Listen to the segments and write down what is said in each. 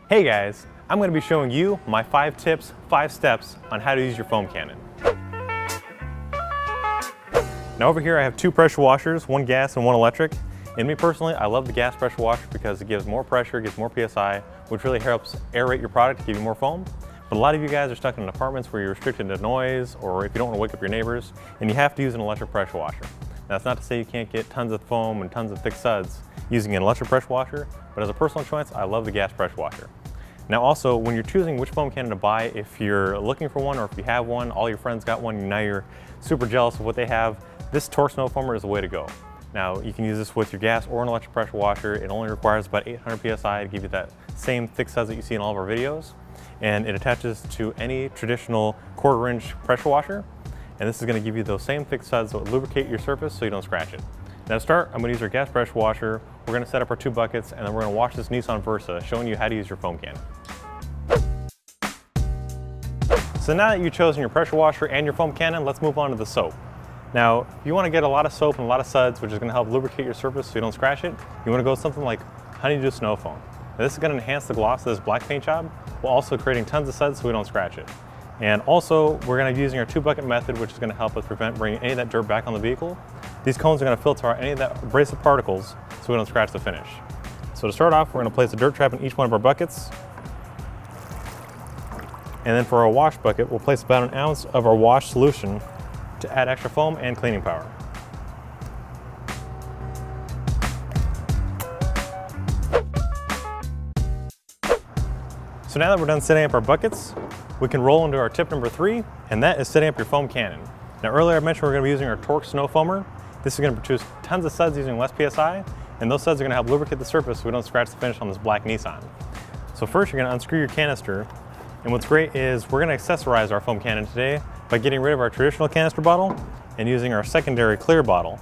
Hey guys, I'm going to be showing you my 5 tips, 5 steps on how to use your foam cannon. Now over here I have 2 pressure washers, one gas and one electric. And me personally, I love the gas pressure washer because it gives more pressure, gives more PSI, which really helps aerate your product to give you more foam. But a lot of you guys are stuck in apartments where you're restricted to noise, or if you don't want to wake up your neighbors, and you have to use an electric pressure washer. Now that's not to say you can't get tons of foam and tons of thick suds using an electric pressure washer, but as a personal choice, I love the gas pressure washer. Now also, when you're choosing which foam cannon to buy, if you're looking for one or if you have one, all your friends got one, and now you're super jealous of what they have, this Torx Snow Foamer is the way to go. Now you can use this with your gas or an electric pressure washer. It only requires about 800 PSI to give you that same thick suds that you see in all of our videos. And it attaches to any traditional 1/4 inch pressure washer. And this is going to give you those same thick suds that will lubricate your surface so you don't scratch it. Now to start, I'm going to use our gas pressure washer. We're going to set up our 2 buckets, and then we're going to wash this Nissan Versa, showing you how to use your foam cannon. So now that you've chosen your pressure washer and your foam cannon, let's move on to the soap. Now, if you want to get a lot of soap and a lot of suds, which is going to help lubricate your surface so you don't scratch it, you want to go with something like Honeydew Snow Foam. Now, this is going to enhance the gloss of this black paint job, while also creating tons of suds so we don't scratch it. And also, we're going to be using our 2 bucket method, which is going to help us prevent bringing any of that dirt back on the vehicle. These cones are going to filter out any of that abrasive particles so we don't scratch the finish. So to start off, we're going to place a dirt trap in each one of our buckets. And then for our wash bucket, we'll place about 1 ounce of our wash solution to add extra foam and cleaning power. So now that we're done setting up our buckets, we can roll into our tip number 3, and that is setting up your foam cannon. Now earlier I mentioned we're going to be using our Torx Snow Foamer. This is going to produce tons of suds using less PSI, and those suds are going to help lubricate the surface so we don't scratch the finish on this black Nissan. So first you're going to unscrew your canister, and what's great is we're going to accessorize our foam cannon today by getting rid of our traditional canister bottle and using our secondary clear bottle.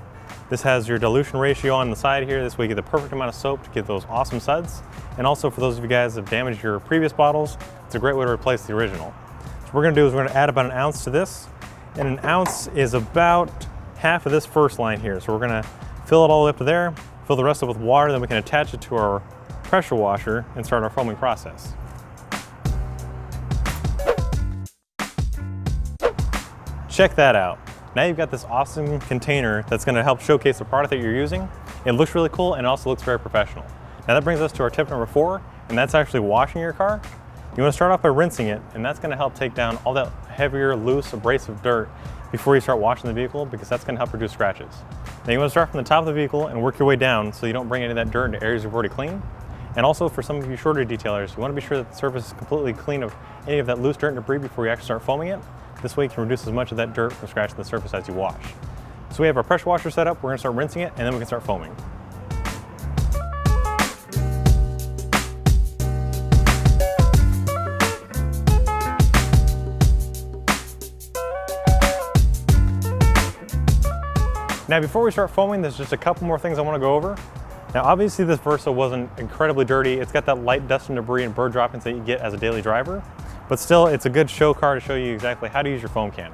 This has your dilution ratio on the side here. This way you get the perfect amount of soap to get those awesome suds. And also for those of you guys that have damaged your previous bottles, it's a great way to replace the original. So what we're going to do is we're going to add about 1 ounce to this, and 1 ounce is about half of this first line here. So we're going to fill it all the way up to there, fill the rest up with water, then we can attach it to our pressure washer and start our foaming process. Check that out. Now you've got this awesome container that's going to help showcase the product that you're using. It looks really cool, and it also looks very professional. Now that brings us to our tip number 4, and that's actually washing your car. You want to start off by rinsing it, and that's going to help take down all that heavier, loose, abrasive dirt before you start washing the vehicle, because that's going to help reduce scratches. Now you want to start from the top of the vehicle and work your way down so you don't bring any of that dirt into areas you've already cleaned. And also for some of you shorter detailers, you want to be sure that the surface is completely clean of any of that loose dirt and debris before you actually start foaming it. This way you can reduce as much of that dirt from scratching the surface as you wash. So we have our pressure washer set up, we're going to start rinsing it, and then we can start foaming. Now before we start foaming, there's just a couple more things I want to go over. Now obviously this Versa wasn't incredibly dirty. It's got that light dust and debris and bird droppings that you get as a daily driver. But still, it's a good show car to show you exactly how to use your foam cannon.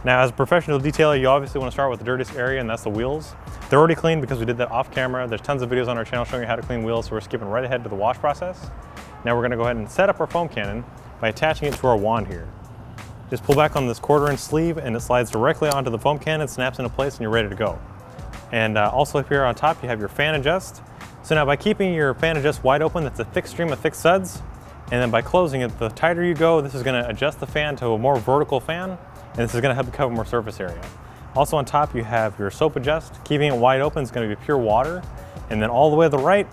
Now, as a professional detailer, you obviously want to start with the dirtiest area, and that's the wheels. They're already clean because we did that off camera. There's tons of videos on our channel showing you how to clean wheels, so we're skipping right ahead to the wash process. Now we're going to go ahead and set up our foam cannon by attaching it to our wand here. Just pull back on this 1/4 inch sleeve, and it slides directly onto the foam cannon, snaps into place, and you're ready to go. And also up here on top, you have your fan adjust. So now by keeping your fan adjust wide open, that's a thick stream of thick suds. And then by closing it, the tighter you go, this is going to adjust the fan to a more vertical fan, and this is going to help you cover more surface area. Also on top, you have your soap adjust. Keeping it wide open is going to be pure water, and then all the way to the right,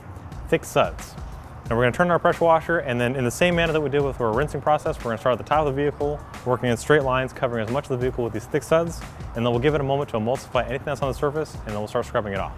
thick suds. Now we're going to turn our pressure washer, and then in the same manner that we did with our rinsing process, we're going to start at the top of the vehicle, working in straight lines, covering as much of the vehicle with these thick suds, and then we'll give it a moment to emulsify anything that's on the surface, and then we'll start scrubbing it off.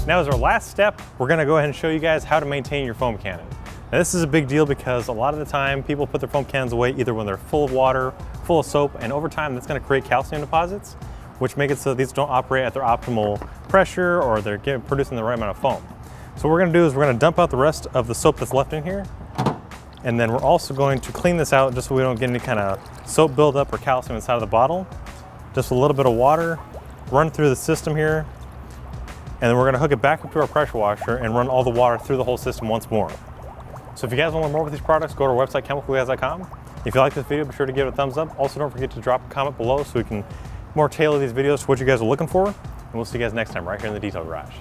Now as our last step, we're going to go ahead and show you guys how to maintain your foam cannon. Now this is a big deal because a lot of the time people put their foam cans away either when they're full of water, full of soap, and over time that's going to create calcium deposits, which make it so these don't operate at their optimal pressure or they're producing the right amount of foam. So what we're going to do is we're going to dump out the rest of the soap that's left in here, and then we're also going to clean this out just so we don't get any kind of soap buildup or calcium inside of the bottle. Just a little bit of water, run through the system here, and then we're going to hook it back up to our pressure washer and run all the water through the whole system once more. So if you guys want to learn more about these products, go to our website, chemicalguys.com. If you like this video, be sure to give it a thumbs up. Also, don't forget to drop a comment below so we can more tailor these videos to what you guys are looking for. And we'll see you guys next time right here in the Detail Garage.